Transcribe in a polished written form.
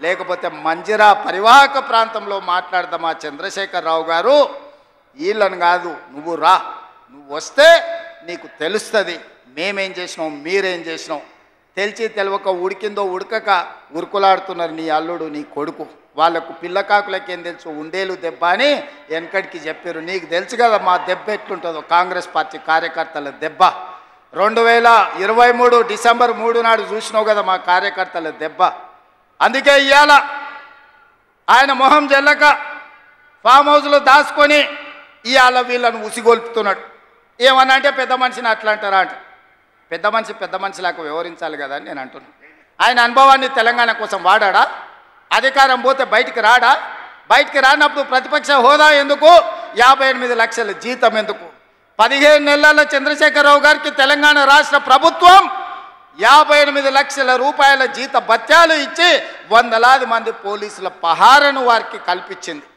లేకపోతే మంజిరా పరివాహక ప్రాంతంలో మాట్లాడదామా చంద్రశేఖరరావు గారు? వీళ్ళని కాదు, నువ్వు రా, నువ్వు వస్తే నీకు తెలుస్తుంది మేమేం చేసినాం, మీరేం చేసినాం. తెలిసి తెలవక ఉడికిందో ఉడకక ఉరుకులాడుతున్నారు నీ అల్లుడు నీ కొడుకు. వాళ్ళకు పిల్లకాకులకి ఏం తెలుసు, ఉండేలు దెబ్బ అని వెనకడికి చెప్పారు. నీకు తెలుసు కదా మా దెబ్బ ఎట్లుంటుందో, కాంగ్రెస్ పార్టీ కార్యకర్తల దెబ్బ. 2023 డిసెంబర్ 3 నాడు చూసినావు కదా మా కార్యకర్తల దెబ్బ. అందుకే ఇవాళ ఆయన మొహం జల్లక ఫామ్ హౌస్లో దాచుకొని ఇవాళ వీళ్ళను ఉసిగొల్పుతున్నాడు. ఏమన్నా అంటే పెద్ద మనిషిని అట్లా అంటారా అంట. పెద్ద మనిషిలాగా వివరించాలి కదా అని నేను అంటున్నాను. ఆయన అనుభవాన్ని తెలంగాణ కోసం వాడా? అధికారం పోతే బయటికి రాడా? బయటికి రానప్పుడు ప్రతిపక్ష హోదా ఎందుకు? 58 లక్షల జీతం ఎందుకు? 15 నెలల చంద్రశేఖరరావు గారికి తెలంగాణ రాష్ట్ర ప్రభుత్వం 58 లక్షల రూపాయల జీత భత్యాలు ఇచ్చి వందలాది మంది పోలీసుల పహారను వారికి కల్పించింది.